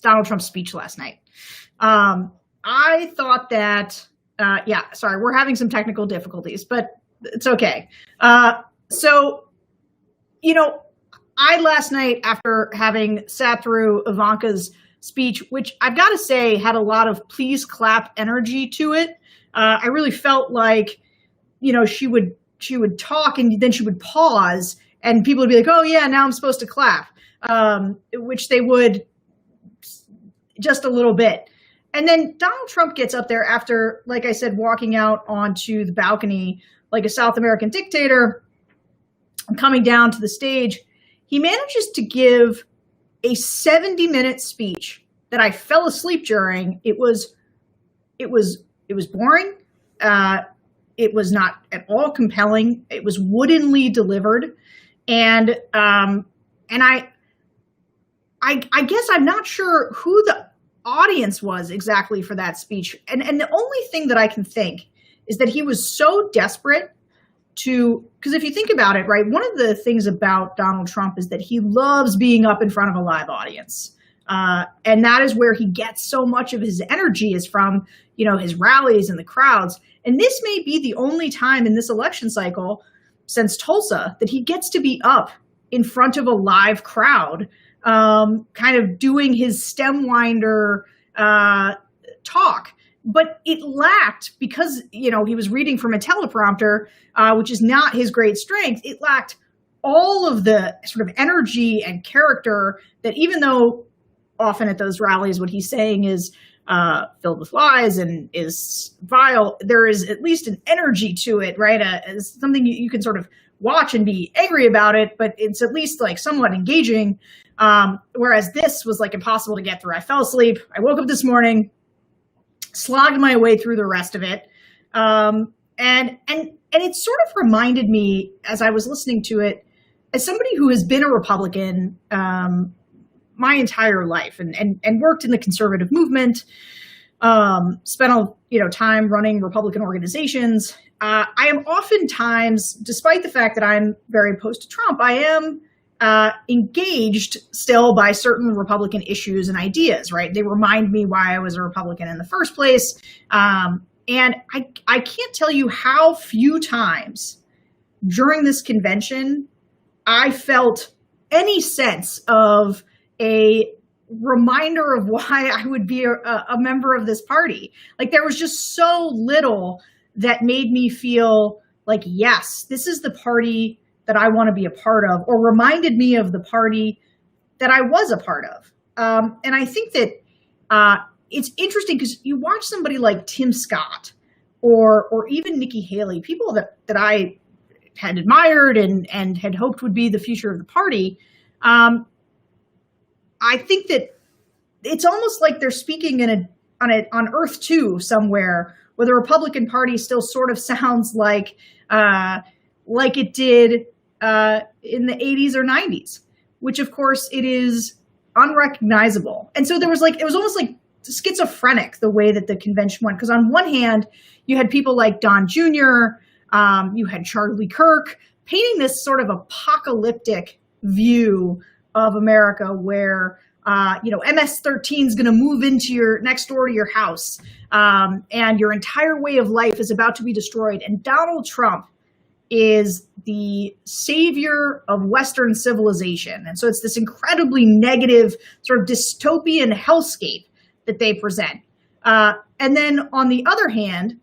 Donald Trump's speech last night. I thought that, sorry, we're having some technical difficulties, but it's okay. So, I last night, after having sat through Ivanka's speech, which I've got to say had a lot of please clap energy to it. I really felt like, she would talk and then she would pause and people would be like, oh yeah, now I'm supposed to clap, which they would just a little bit. And then Donald Trump gets up there after, like I said, walking out onto the balcony like a South American dictator, coming down to the stage. He manages to give a 70-minute speech that I fell asleep during. It was boring. It was not at all compelling. It was woodenly delivered, and I guess I'm not sure who the audience was exactly for that speech. And the only thing that I can think is that he was so desperate to, because if you think about it, right, one of the things about Donald Trump is that he loves being up in front of a live audience. And that is where he gets so much of his energy, is from, his rallies and the crowds. And this may be the only time in this election cycle since Tulsa that he gets to be up in front of a live crowd, kind of doing his stem winder talk. But it lacked, because, he was reading from a teleprompter, which is not his great strength. It lacked all of the sort of energy and character that, even though often at those rallies what he's saying is filled with lies and is vile, there is at least an energy to it, right? It's something you can sort of watch and be angry about it, but it's at least like somewhat engaging. Whereas this was like impossible to get through. I fell asleep. I woke up this morning, slogged my way through the rest of it. And it sort of reminded me, as I was listening to it, as somebody who has been a Republican my entire life and worked in the conservative movement, spent time running Republican organizations. I am oftentimes, despite the fact that I'm very opposed to Trump, I am engaged still by certain Republican issues and ideas, right? They remind me why I was a Republican in the first place. And I can't tell you how few times during this convention I felt any sense of a reminder of why I would be a member of this party. Like, there was just so little that made me feel like, yes, this is the party that I want to be a part of, or reminded me of the party that I was a part of. And I think that it's interesting because you watch somebody like Tim Scott or even Nikki Haley, people that I had admired and had hoped would be the future of the party. I think that it's almost like they're speaking on Earth 2 somewhere, where the Republican Party still sort of sounds like it did in the 80s or 90s, which of course it is unrecognizable. And so it was almost like schizophrenic the way that the convention went. Because on one hand, you had people like Don Jr., you had Charlie Kirk painting this sort of apocalyptic view of America where, MS-13 is going to move into your next door to your house, and your entire way of life is about to be destroyed. And Donald Trump is the savior of Western civilization. And so it's this incredibly negative sort of dystopian hellscape that they present. And then on the other hand,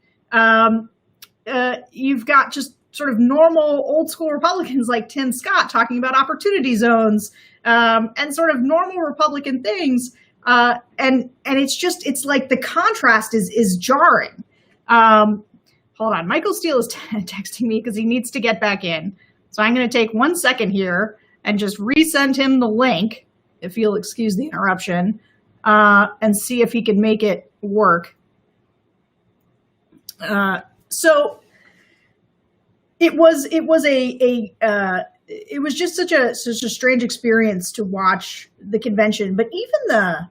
you've got just sort of normal old school Republicans like Tim Scott talking about opportunity zones, and sort of normal Republican things. And it's like the contrast is jarring. Hold on. Michael Steele is texting me because he needs to get back in. So I'm going to take 1 second here and just resend him the link, if you'll excuse the interruption, and see if he can make it work. So it was just such a strange experience to watch the convention. But even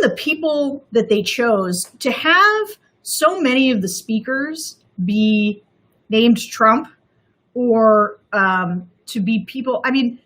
the people that they chose to have so many of the speakers be named Trump, or to be people. I mean,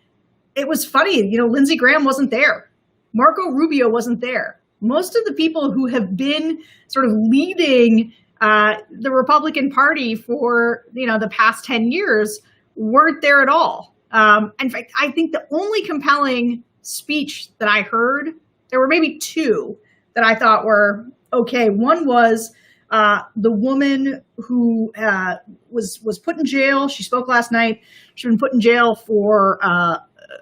it was funny. Lindsey Graham wasn't there. Marco Rubio wasn't there. Most of the people who have been sort of leading the Republican Party for, the past 10 years weren't there at all. In fact, I think the only compelling speech that I heard, there were maybe two that I thought were okay. One was the woman who was put in jail. She spoke last night. She's been put in jail for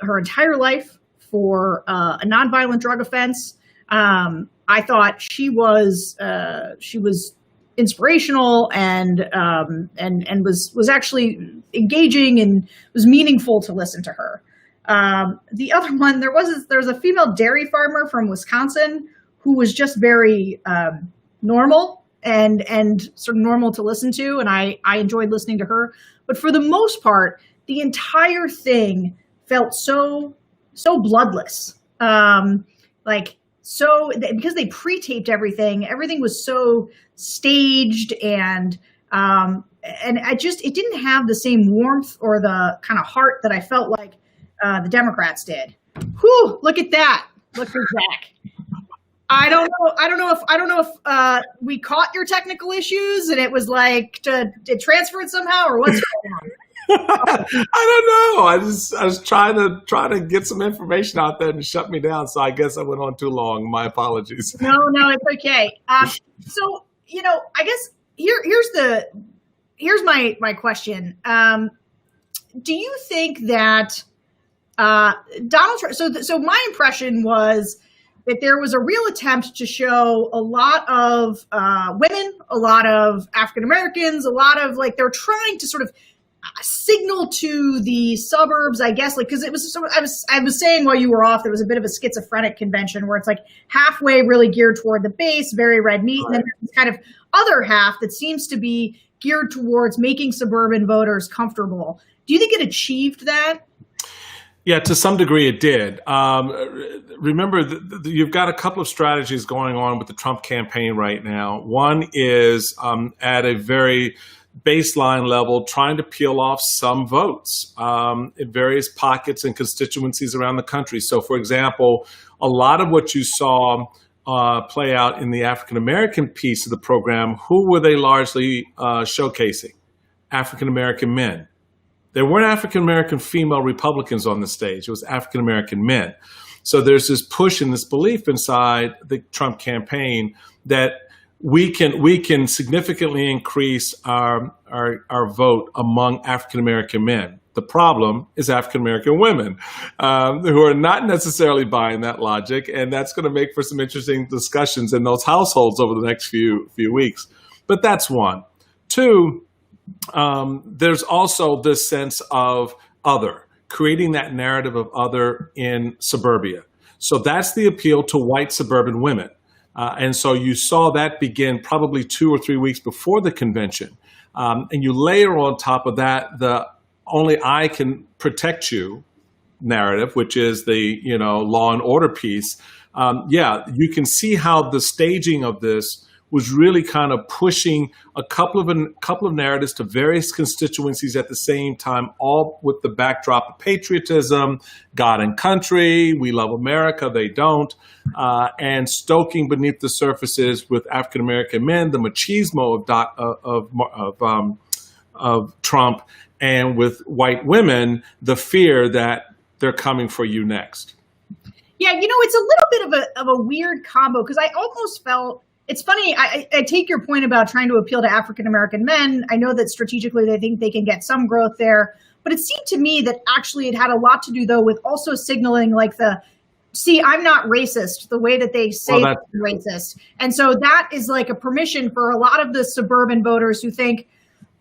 her entire life for a nonviolent drug offense. I thought she was inspirational and was actually engaging and was meaningful to listen to her. The other one, there was a female dairy farmer from Wisconsin who was just very normal and sort of normal to listen to, and I enjoyed listening to her. But for the most part, the entire thing felt so bloodless. Because they pre-taped everything was so staged and it didn't have the same warmth or the kind of heart that I felt like the Democrats did. Whew, look at that. Look for Jack. I don't know if we caught your technical issues and it was like it transferred somehow or what's going on. I don't know. I was trying to get some information out there and shut me down. So I guess I went on too long. My apologies. No, it's okay. So, I guess here's my question. Do you think that Donald Trump? So my impression was that there was a real attempt to show a lot of women, a lot of African Americans, a lot of they're trying to sort of signal to the suburbs, I guess, because it was I was saying while you were off, there was a bit of a schizophrenic convention where it's like halfway really geared toward the base, very red meat, and then there's kind of other half that seems to be geared towards making suburban voters comfortable. Do you think it achieved that? Yeah, to some degree it did. Remember, you've got a couple of strategies going on with the Trump campaign right now. One is at a very baseline level, trying to peel off some votes in various pockets and constituencies around the country. So, for example, a lot of what you saw play out in the African-American piece of the program, who were they largely showcasing? African-American men. There weren't African-American female Republicans on the stage. It was African-American men. So there's this push and this belief inside the Trump campaign that we can significantly increase our vote among African-American men. The problem is African-American women who are not necessarily buying that logic, and that's going to make for some interesting discussions in those households over the next few weeks. But that's one. Two, there's also this sense of other, creating that narrative of other in suburbia. So that's the appeal to white suburban women. And so you saw that begin probably 2 or 3 weeks before the convention. And you layer on top of that the only I can protect you narrative, which is the law and order piece. You can see how the staging of this was really kind of pushing a couple of narratives to various constituencies at the same time, all with the backdrop of patriotism, God and country, we love America, they don't, and stoking beneath the surfaces with African American men, the machismo of Trump, and with white women, the fear that they're coming for you next. Yeah, it's a little bit of a weird combo because I almost felt. It's funny, I take your point about trying to appeal to African-American men. I know that strategically they think they can get some growth there. But it seemed to me that actually it had a lot to do, though, with also signaling I'm not racist, the way that they say they're racist. And so that is like a permission for a lot of the suburban voters who think,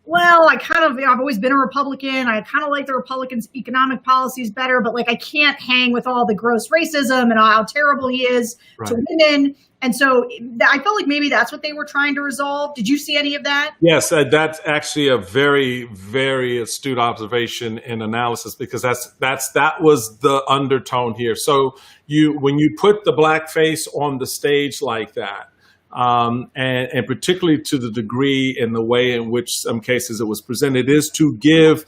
well, I've always been a Republican. I kind of like the Republicans' economic policies better, but I can't hang with all the gross racism and how terrible he is to women. And so I felt like maybe that's what they were trying to resolve. Did you see any of that? Yes, that's actually a very, very astute observation and analysis because that was the undertone here. So when you put the black face on the stage like that, and particularly to the degree and the way in which some cases it was presented, is to give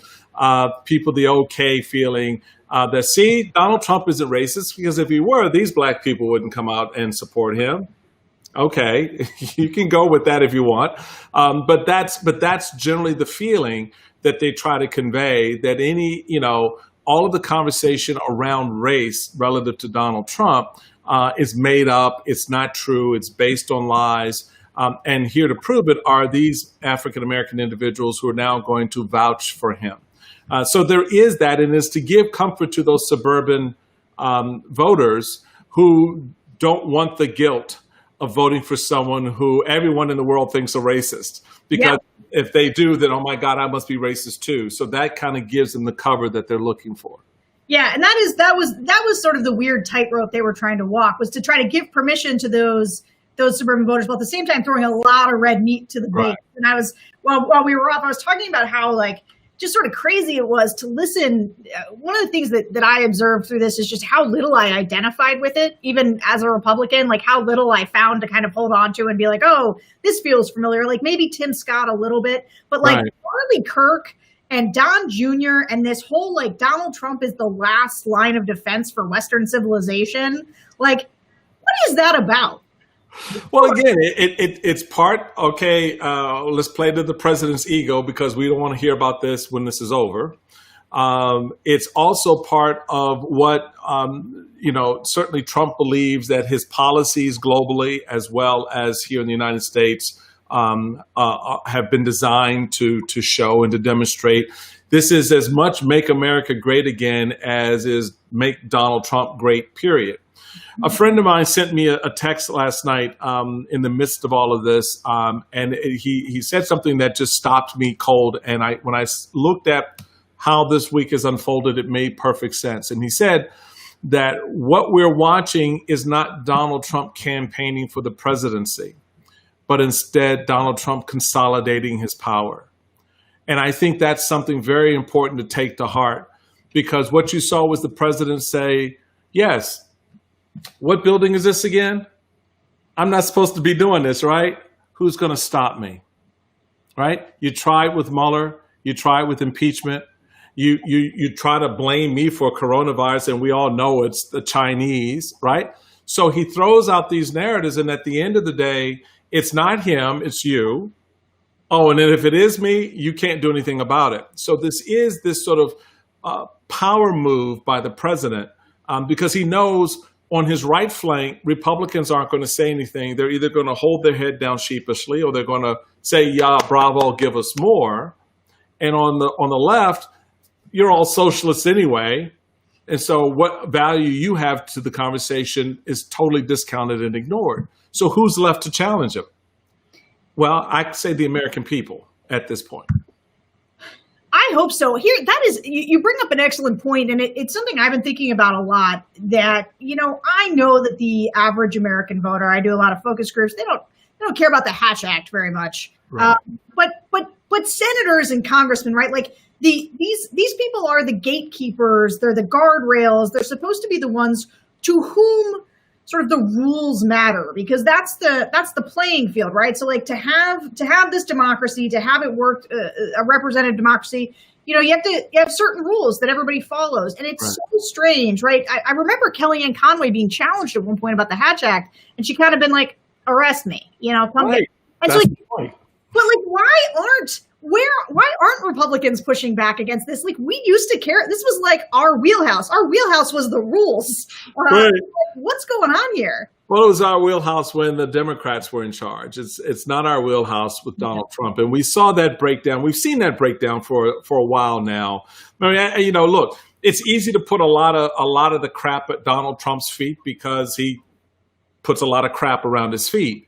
people the okay feeling that, see, Donald Trump isn't racist because if he were, these black people wouldn't come out and support him. Okay, you can go with that if you want, but that's generally the feeling that they try to convey, that all of the conversation around race relative to Donald Trump is made up. It's not true. It's based on lies. And here to prove it are these African-American individuals who are now going to vouch for him. So there is that, and it's to give comfort to those suburban voters who don't want the guilt of voting for someone who everyone in the world thinks a racist. Because if they do, then, oh my God, I must be racist too. So that kind of gives them the cover that they're looking for. Yeah, and that was sort of the weird tightrope they were trying to walk, was to try to give permission to those suburban voters, while at the same time throwing a lot of red meat to the base. Right. And I was, while we were off, I was talking about how just sort of crazy it was to listen. One of the things that I observed through this is just how little I identified with it, even as a Republican, how little I found to kind of hold on to and be like, oh, this feels familiar. Maybe Tim Scott a little bit, but right. Charlie Kirk and Don Jr. and this whole Donald Trump is the last line of defense for Western civilization. What is that about? Well, again, it's part, okay, let's play to the president's ego because we don't want to hear about this when this is over. It's also part of what, certainly Trump believes that his policies globally, as well as here in the United States, have been designed to show and to demonstrate. This is as much make America great again as is make Donald Trump great, period. A friend of mine sent me a text last night in the midst of all of this, and he said something that just stopped me cold. And when I looked at how this week has unfolded, it made perfect sense. And he said that what we're watching is not Donald Trump campaigning for the presidency, but instead Donald Trump consolidating his power. And I think that's something very important to take to heart, because what you saw was the president say, yes, what building is this again? I'm not supposed to be doing this, right? Who's going to stop me? Right? You tried with Mueller. You tried with impeachment. You try to blame me for coronavirus, and we all know it's the Chinese, right? So he throws out these narratives, and at the end of the day, it's not him, it's you. Oh, and then if it is me, you can't do anything about it. So this is this sort of power move by the president, because he knows on his right flank, Republicans aren't going to say anything. They're either going to hold their head down sheepishly, or they're going to say, yeah, bravo, give us more. And on the left, you're all socialists anyway. And so what value you have to the conversation is totally discounted and ignored. So who's left to challenge him? Well, I'd say the American people at this point. I hope so. Here, that is, you bring up an excellent point, and it's something I've been thinking about a lot. That I know that the average American voter, I do a lot of focus groups. They don't care about the Hatch Act very much. Right. But senators and congressmen, right? These people are the gatekeepers. They're the guardrails. They're supposed to be the ones to whom sort of the rules matter, because that's the playing field, right? So to have this democracy, to have it work, a representative democracy, you have certain rules that everybody follows. And it's so strange, right? I remember Kellyanne Conway being challenged at one point about the Hatch Act, and she kind of been like, arrest me, come right. get. And that's so the point. But why aren't Republicans pushing back against this? We used to care. This was our wheelhouse. Our wheelhouse was the rules. Right. What's going on here? Well, it was our wheelhouse when the Democrats were in charge. It's not our wheelhouse with Donald Trump. And we saw that breakdown. We've seen that breakdown for a while now. I mean, look, it's easy to put a lot of the crap at Donald Trump's feet because he puts a lot of crap around his feet.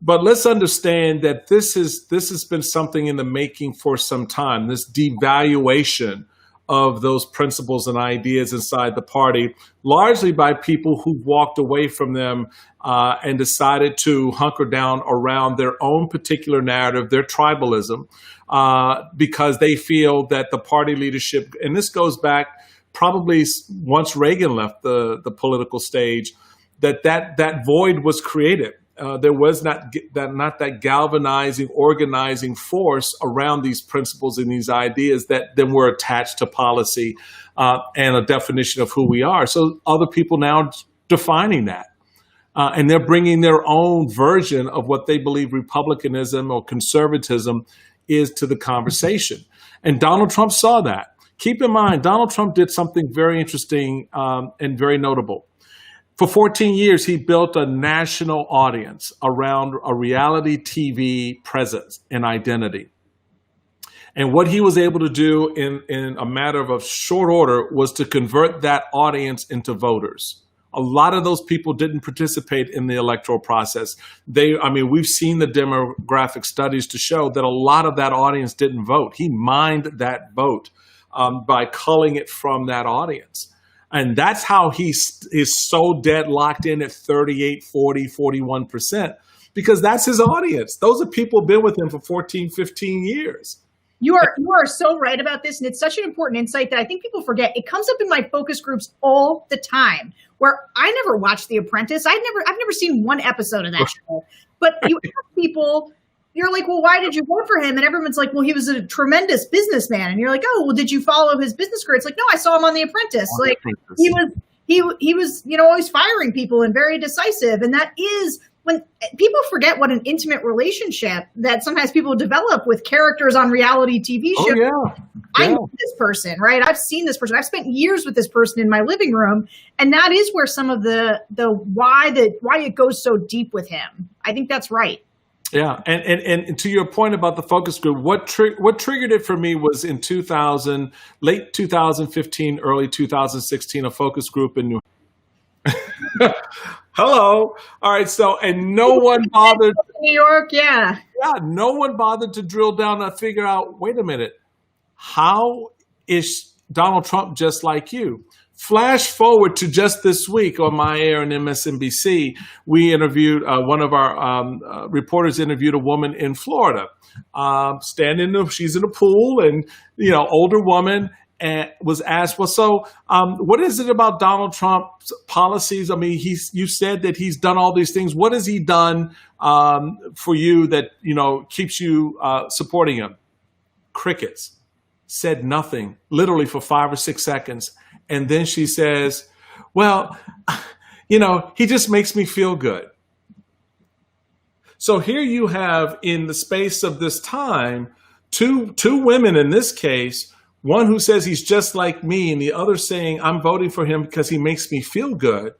But let's understand that this has been something in the making for some time, this devaluation of those principles and ideas inside the party, largely by people who walked away from them and decided to hunker down around their own particular narrative, their tribalism, because they feel that the party leadership, and this goes back probably once Reagan left the political stage, that void was created. there was not that galvanizing, organizing force around these principles and these ideas that then were attached to policy and a definition of who we are. So other people now defining that. And they're bringing their own version of what they believe republicanism or conservatism is to the conversation. And Donald Trump saw that. Keep in mind, Donald Trump did something very interesting and very notable. For 14 years, he built a national audience around a reality TV presence and identity. And what he was able to do in a matter of a short order was to convert that audience into voters. A lot of those people didn't participate in the electoral process. We've seen the demographic studies to show that a lot of that audience didn't vote. He mined that vote by culling it from that audience. And that's how he is so dead locked in at 38, 40, 41%, because that's his audience. Those are people who've been with him for 14, 15 years. You are so right about this, and it's such an important insight that I think people forget. It comes up in my focus groups all the time, where I never watched The Apprentice. I've never seen one episode of that show. But you ask people, you're like, well, why did you vote for him? And everyone's like, well, he was a tremendous businessman. And you're like, oh, well, did you follow his business career? It's like, no, I saw him on The Apprentice. He was, always firing people and very decisive. And that is when people forget what an intimate relationship that sometimes people develop with characters on reality TV shows. Oh, yeah. I know this person, right? I've seen this person. I've spent years with this person in my living room. And that is where some of the why it goes so deep with him. I think that's right. Yeah, and to your point about the focus group, what triggered it for me was in late 2015, early 2016, a focus group in New York. Hello. All right. So, and no one bothered. New York, yeah. Yeah, no one bothered to drill down and figure out, wait a minute, how is Donald Trump just like you? Flash forward to just this week on My Air and MSNBC, we interviewed, one of our reporters interviewed a woman in Florida, she's in a pool and, older woman, and was asked, well, so what is it about Donald Trump's policies? I mean, you said that he's done all these things. What has he done for you that, keeps you supporting him? Crickets. Said nothing, literally for 5 or 6 seconds. And then she says, well, he just makes me feel good. So here you have, in the space of this time, two women in this case, one who says he's just like me and the other saying I'm voting for him because he makes me feel good.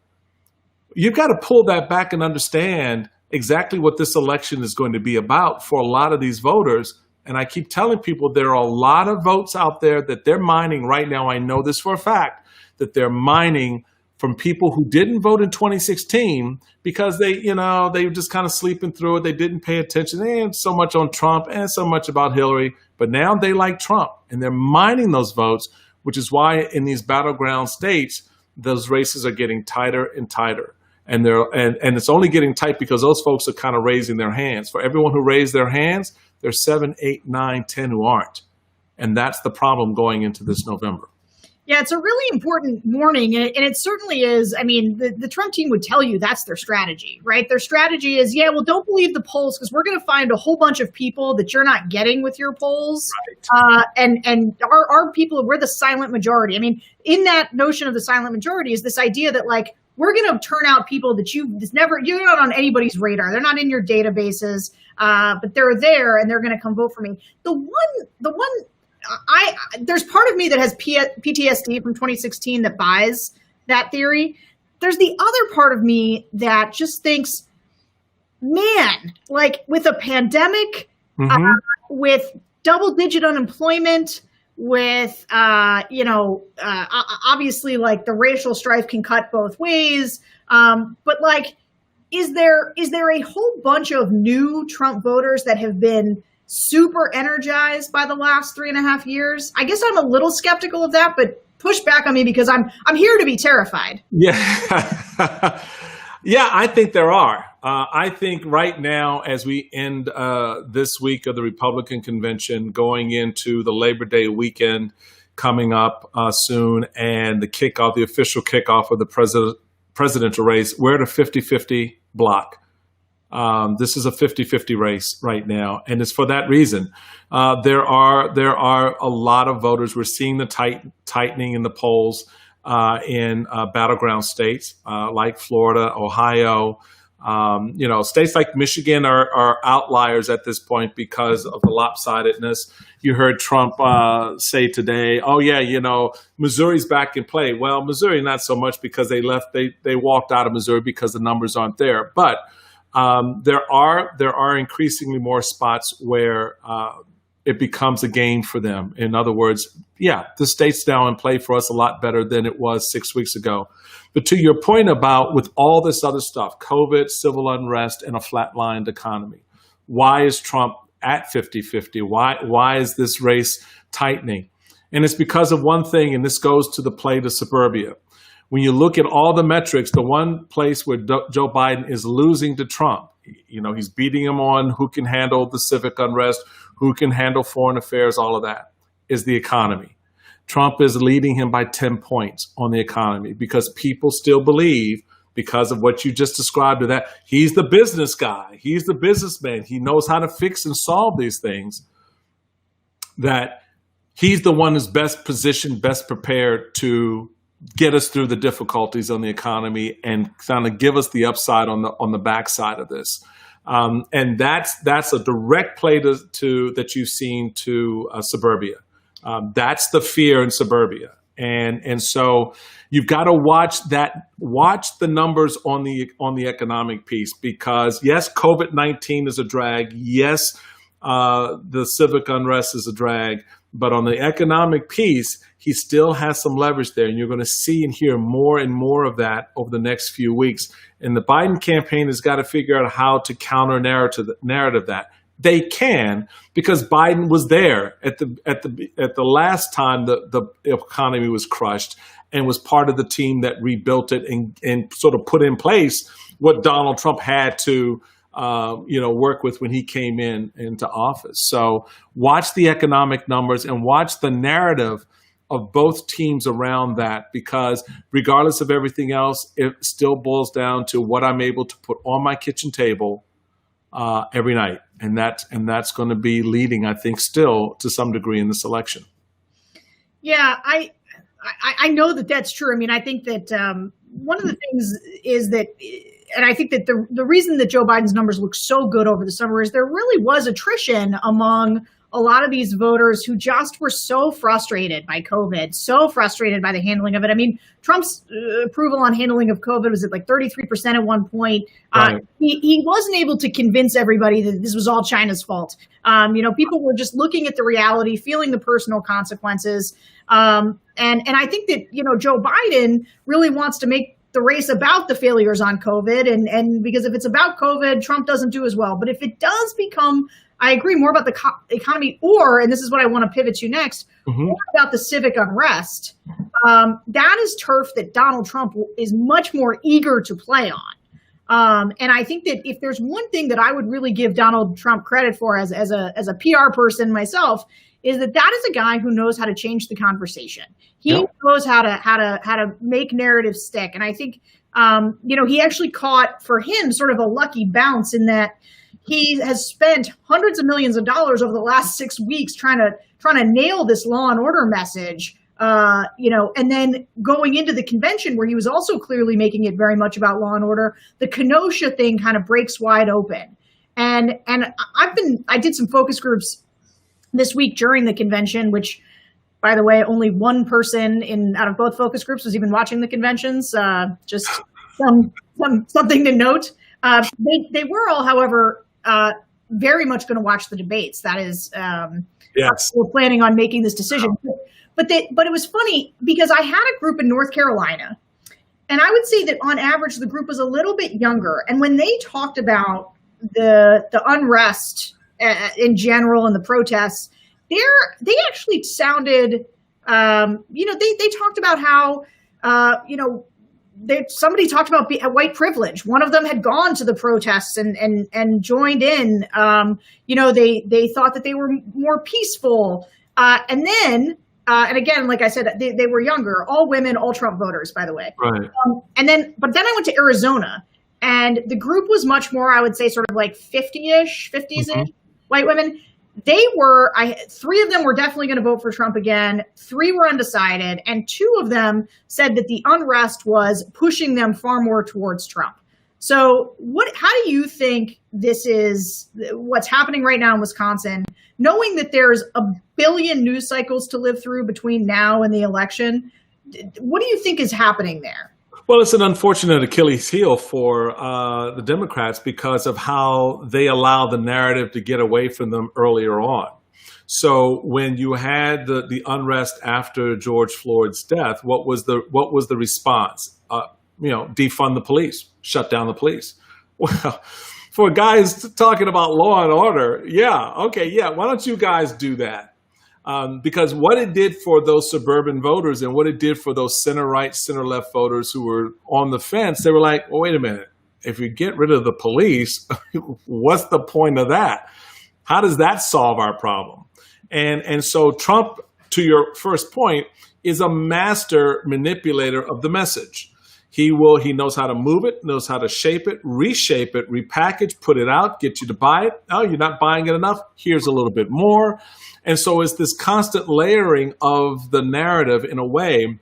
You've got to pull that back and understand exactly what this election is going to be about for a lot of these voters. And I keep telling people there are a lot of votes out there that they're mining right now. I know this for a fact, that they're mining from people who didn't vote in 2016 because they were just kind of sleeping through it. They didn't pay attention. They ain't so much on Trump and so much about Hillary, but now they like Trump and they're mining those votes, which is why in these battleground states, those races are getting tighter and tighter. And it's only getting tight because those folks are kind of raising their hands. For everyone who raised their hands, there's 7, 8, 9, 10 who aren't. And that's the problem going into this November. Yeah, it's a really important morning. And it certainly is. I mean, the Trump team would tell you that's their strategy, right? Their strategy is, don't believe the polls because we're going to find a whole bunch of people that you're not getting with your polls. Right. And our people, we're the silent majority. I mean, in that notion of the silent majority is this idea that we're going to turn out people that you're not on anybody's radar. They're not in your databases, but they're there and they're going to come vote for me. There's part of me that has PTSD from 2016 that buys that theory. There's the other part of me that just thinks, man, with a pandemic, with double-digit unemployment, with obviously the racial strife can cut both ways, but is there a whole bunch of new Trump voters that have been super energized by the last 3.5 years? I guess I'm a little skeptical of that, but push back on me because I'm here to be terrified. Yeah. Yeah, I think there are. I think right now, as we end this week of the Republican convention, going into the Labor Day weekend coming up soon, and the official kickoff of the presidential race, we're at a 50-50 block. This is a 50-50 race right now, and it's for that reason. There are a lot of voters. We're seeing the tightening in the polls in battleground states like Florida, Ohio. States like Michigan are outliers at this point because of the lopsidedness. You heard Trump say today, "Oh yeah, Missouri's back in play." Well, Missouri not so much because they left. They walked out of Missouri because the numbers aren't there. But there are increasingly more spots where it becomes a game for them. In other words, yeah, the state's now in play for us a lot better than it was 6 weeks ago. But to your point about with all this other stuff, COVID, civil unrest, and a flatlined economy, why is Trump at 50-50? Why is this race tightening? And it's because of one thing, and this goes to the play to suburbia. When you look at all the metrics, the one place where Joe Biden is losing to Trump, he's beating him on who can handle the civic unrest, who can handle foreign affairs, all of that, is the economy. Trump is leading him by 10 points on the economy because people still believe, because of what you just described, that he's the business guy, he's the businessman, he knows how to fix and solve these things, that he's the one who's best positioned, best prepared to get us through the difficulties on the economy and kind of give us the upside on the backside of this. And that's a direct play to that you've seen to suburbia. That's the fear in suburbia. And so you've got to watch the numbers on the economic piece, because yes, COVID-19 is a drag. Yes, the civic unrest is a drag, but on the economic piece, he still has some leverage there. And you're going to see and hear more and more of that over the next few weeks. And the Biden campaign has got to figure out how to counter narrative that. They can, because Biden was there at the last time the economy was crushed and was part of the team that rebuilt it and sort of put in place what Donald Trump had to work with when he came into office. So watch the economic numbers and watch the narrative of both teams around that, because regardless of everything else, it still boils down to what I'm able to put on my kitchen table every night. And that's going to be leading, I think, still to some degree in this election. Yeah, I know that that's true. I mean, I think that one of the things is that, and I think that the reason that Joe Biden's numbers look so good over the summer is there really was attrition among a lot of these voters who just were so frustrated by COVID, so frustrated by the handling of it. I mean, Trump's approval on handling of COVID was at like 33% at one point. Right. He wasn't able to convince everybody that this was all China's fault. People were just looking at the reality, feeling the personal consequences. And I think that, Joe Biden really wants to make the race about the failures on COVID. And because if it's about COVID, Trump doesn't do as well. But if it does become, I agree, more about the economy, and this is what I want to pivot to next, more about the civic unrest, that is turf that Donald Trump is much more eager to play on. And I think that if there's one thing that I would really give Donald Trump credit for as a PR person myself, is that is a guy who knows how to change the conversation. He knows how to make narrative stick. And I think, he actually caught, for him, sort of a lucky bounce in that he has spent hundreds of millions of dollars over the last 6 weeks trying to nail this law and order message, and then going into the convention where he was also clearly making it very much about law and order, the Kenosha thing kind of breaks wide open. And I did some focus groups this week during the convention, which, by the way, only one person out of both focus groups was even watching the conventions. Just something to note. They were all, however, very much going to watch the debates. That is, yes, we're planning on making this decision. But it was funny because I had a group in North Carolina, and I would say that on average the group was a little bit younger. And when they talked about the unrest in general and the protests, they actually sounded, they talked about how, somebody talked about white privilege. One of them had gone to the protests and joined in. They thought that they were more peaceful. And again, like I said, they were younger, all women, all Trump voters, by the way. Right. But then I went to Arizona, and the group was much more, I would say, sort of like 50-ish, 50s-ish white women. They were, three of them were definitely going to vote for Trump again. Three were undecided, and two of them said that the unrest was pushing them far more towards Trump. So how do you think this is what's happening right now in Wisconsin, knowing that there's a billion news cycles to live through between now and the election? What do you think is happening there? Well, it's an unfortunate Achilles heel for the Democrats because of how they allow the narrative to get away from them earlier on. So when you had the unrest after George Floyd's death, what was the response? Defund the police, shut down the police. Well, for guys talking about law and order, why don't you guys do that? Because what it did for those suburban voters and what it did for those center-right, center-left voters who were on the fence, they were like, well, wait a minute. If you get rid of the police, what's the point of that? How does that solve our problem? And so Trump, to your first point, is a master manipulator of the message. He knows how to move it, knows how to shape it, reshape it, repackage, put it out, get you to buy it. Oh, you're not buying it enough? Here's a little bit more. And so it's this constant layering of the narrative in a way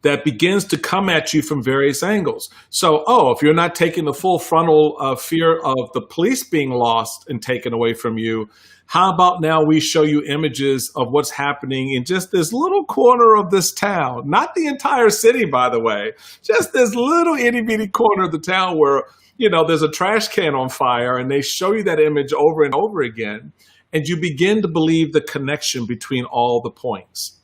that begins to come at you from various angles. So, if you're not taking the full frontal fear of the police being lost and taken away from you, how about now we show you images of what's happening in just this little corner of this town, not the entire city, by the way, just this little itty bitty corner of the town where, there's a trash can on fire, and they show you that image over and over again. And you begin to believe the connection between all the points.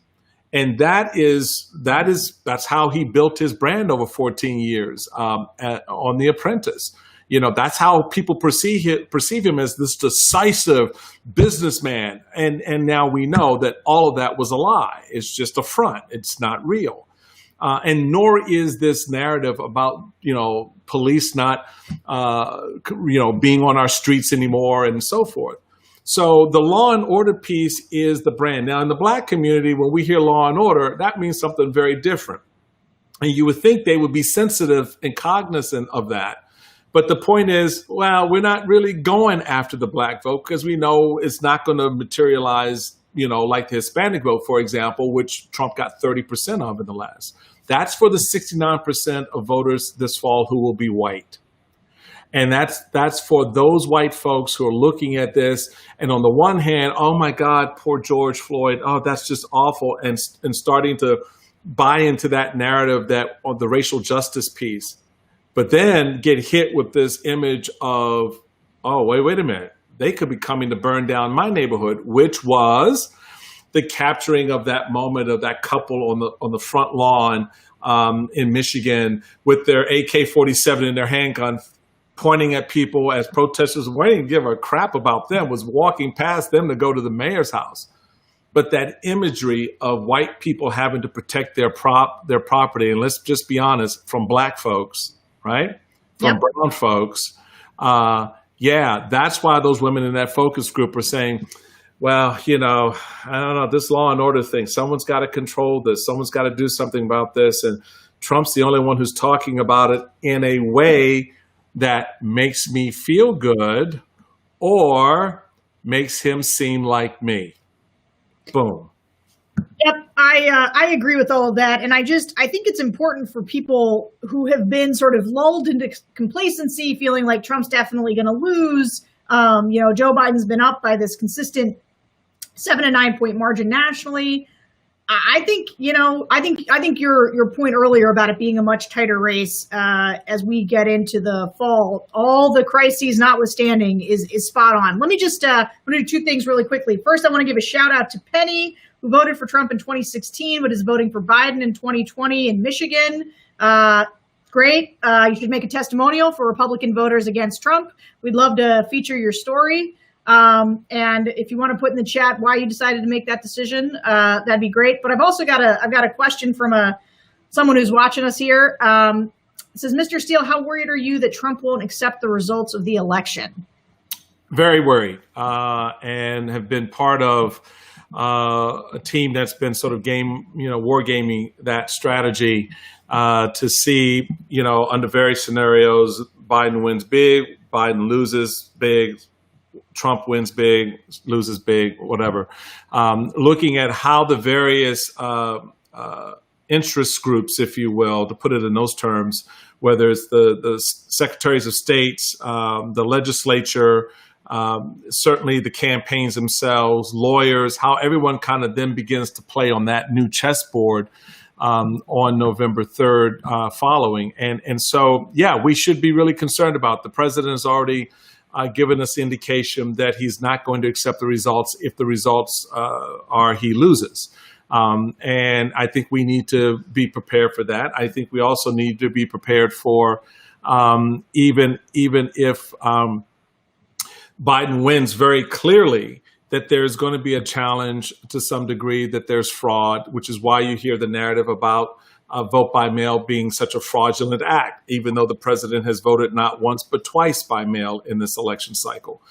And that's how he built his brand over 14 years on The Apprentice. That's how people perceive him as this decisive businessman. And now we know that all of that was a lie. It's just a front. It's not real. And nor is this narrative about, police not, being on our streets anymore and so forth. So the law and order piece is the brand. Now, in the Black community, when we hear law and order, that means something very different. And you would think they would be sensitive and cognizant of that. But the point is, we're not really going after the Black vote because we know it's not going to materialize, like the Hispanic vote, for example, which Trump got 30% of in the last. That's for the 69% of voters this fall who will be white. And that's for those white folks who are looking at this. And on the one hand, oh my God, poor George Floyd. Oh, that's just awful. And starting to buy into that narrative that on the racial justice piece, but then get hit with this image of, oh, wait a minute. They could be coming to burn down my neighborhood, which was the capturing of that moment of that couple on the front lawn in Michigan with their AK-47 in their handgun, pointing at people as protesters waiting to give a crap about them, was walking past them to go to the mayor's house. But that imagery of white people having to protect their property, and let's just be honest, from Black folks, right? From brown folks, that's why those women in that focus group are saying, well, I don't know, this law and order thing, someone's got to control this, someone's got to do something about this, and Trump's the only one who's talking about it in a way that makes me feel good or makes him seem like me. Boom. Yep, I agree with all of that. And I think it's important for people who have been sort of lulled into complacency, feeling like Trump's definitely going to lose. Joe Biden's been up by this consistent 7 to 9 point margin nationally. I think your point earlier about it being a much tighter race as we get into the fall, all the crises notwithstanding, is spot on. Let me just I'm going to do two things really quickly. First, I want to give a shout out to Penny, who voted for Trump in 2016, but is voting for Biden in 2020 in Michigan. Great. You should make a testimonial for Republican voters against Trump. We'd love to feature your story. And if you want to put in the chat why you decided to make that decision, that'd be great. But I've also got a question from someone who's watching us here. It says, Mr. Steele, how worried are you that Trump won't accept the results of the election? Very worried, and have been part of a team that's been sort of wargaming that strategy to see, under various scenarios, Biden wins big, Biden loses big, Trump wins big, loses big, whatever. Looking at how the various interest groups, if you will, to put it in those terms, whether it's the secretaries of states, the legislature, certainly the campaigns themselves, lawyers, how everyone kind of then begins to play on that new chessboard on November 3rd following. And so, yeah, we should be really concerned about. The president has already given us the indication that he's not going to accept the results if the results are he loses. And I think we need to be prepared for that. I think we also need to be prepared for even if Biden wins very clearly, that there's going to be a challenge to some degree, that there's fraud, which is why you hear the narrative about vote by mail being such a fraudulent act, even though the president has voted not once but twice by mail in this election cycle,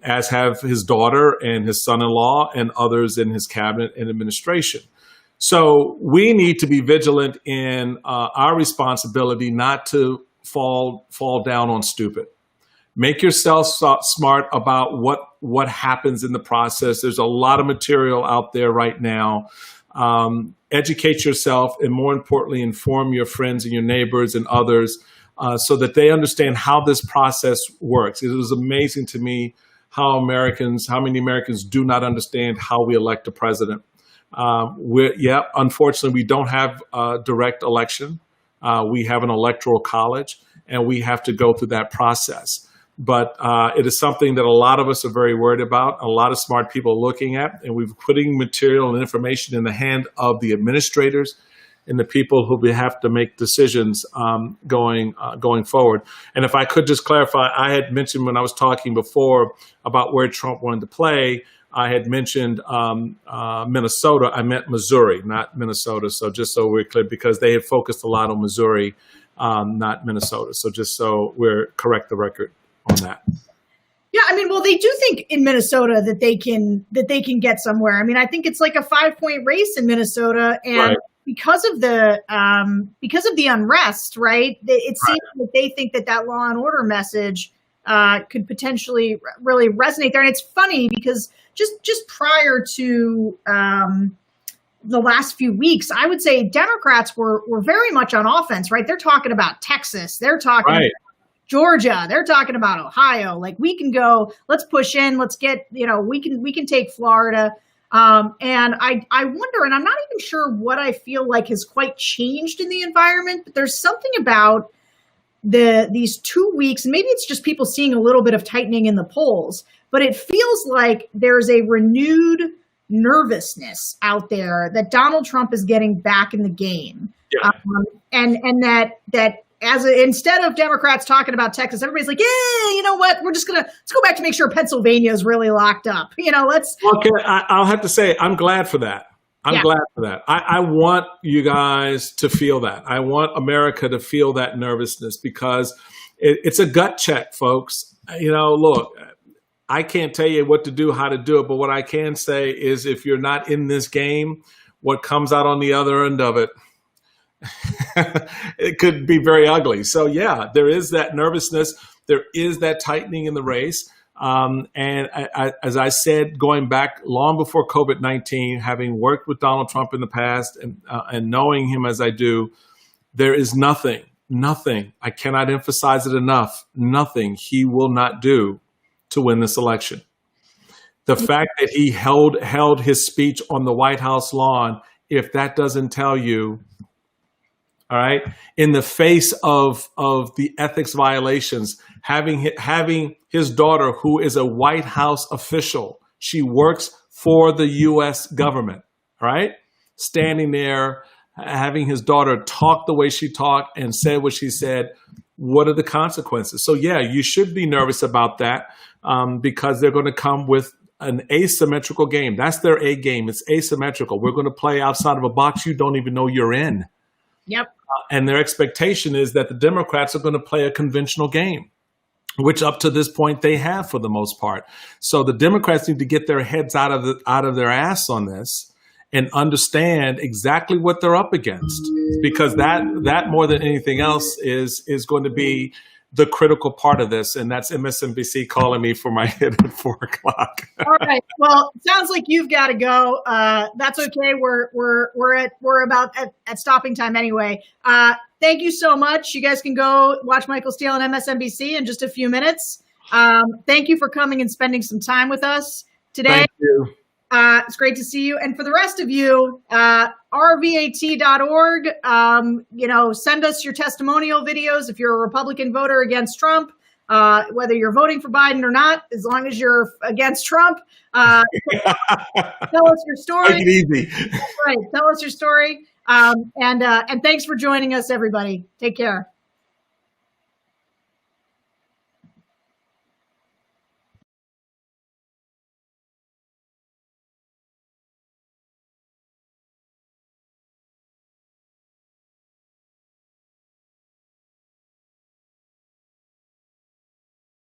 as have his daughter and his son-in-law and others in his cabinet and administration. So we need to be vigilant in our responsibility not to fall down on stupid. Make yourself smart about what happens in the process. There's a lot of material out there right now. Educate yourself, and more importantly, inform your friends and your neighbors and others so that they understand how this process works. It is amazing to me how many Americans do not understand how we elect a president. Unfortunately, we don't have a direct election. We have an electoral college, and we have to go through that process. But it is something that a lot of us are very worried about, a lot of smart people are looking at, and we're putting material and information in the hand of the administrators and the people who have to make decisions going forward. And if I could just clarify, I had mentioned when I was talking before about where Trump wanted to play, I had mentioned Minnesota. I meant Missouri, not Minnesota. So just so we're clear, because they had focused a lot on Missouri, not Minnesota. So just so we're correct the record on that. Yeah, I mean, well, they do think in Minnesota that they can get somewhere. I mean, I think it's like a 5-point race in Minnesota, and right. because of the unrest, right? It seems that they think that law and order message could potentially really resonate there. And it's funny because just prior to the last few weeks, I would say Democrats were very much on offense, right? They're talking about Texas, they're talking about Georgia, they're talking about Ohio. Like, we can go, let's push in, let's get, we can take Florida. And I wonder, and I'm not even sure what I feel like has quite changed in the environment, but there's something about these 2 weeks, and maybe it's just people seeing a little bit of tightening in the polls, but it feels like there's a renewed nervousness out there that Donald Trump is getting back in the game. Yeah. And that instead of Democrats talking about Texas, everybody's like, yeah, you know what? Let's go back to make sure Pennsylvania is really locked up. Okay, I'll have to say, I'm glad for that. I'm glad for that. I want you guys to feel that. I want America to feel that nervousness, because it's a gut check, folks. Look, I can't tell you what to do, how to do it, but what I can say is, if you're not in this game, what comes out on the other end of it, it could be very ugly. So yeah, there is that nervousness. There is that tightening in the race. And as I said, going back long before COVID-19, having worked with Donald Trump in the past and knowing him as I do, there is nothing, I cannot emphasize it enough, nothing he will not do to win this election. The fact that he held his speech on the White House lawn, if that doesn't tell you, all right, in the face of the ethics violations, having his daughter, who is a White House official, she works for the U.S. government, right, standing there, having his daughter talk the way she talked and said what she said, what are the consequences? So yeah, you should be nervous about that, because they're going to come with an asymmetrical game. That's their A game. It's asymmetrical. We're going to play outside of a box you don't even know you're in. Yep. And their expectation is that the Democrats are going to play a conventional game, which up to this point they have for the most part. So the Democrats need to get their heads out of their ass on this and understand exactly what they're up against, because that more than anything else is going to be the critical part of this, and that's MSNBC calling me for my hit at 4:00. All right. Well, sounds like you've got to go. That's okay. We're about at stopping time anyway. Thank you so much. You guys can go watch Michael Steele on MSNBC in just a few minutes. Thank you for coming and spending some time with us today. Thank you. It's great to see you. And for the rest of you, RVAT.org, send us your testimonial videos if you're a Republican voter against Trump, whether you're voting for Biden or not, as long as you're against Trump. Tell us your story. Make it easy. Right. Tell us your story. And thanks for joining us, everybody. Take care.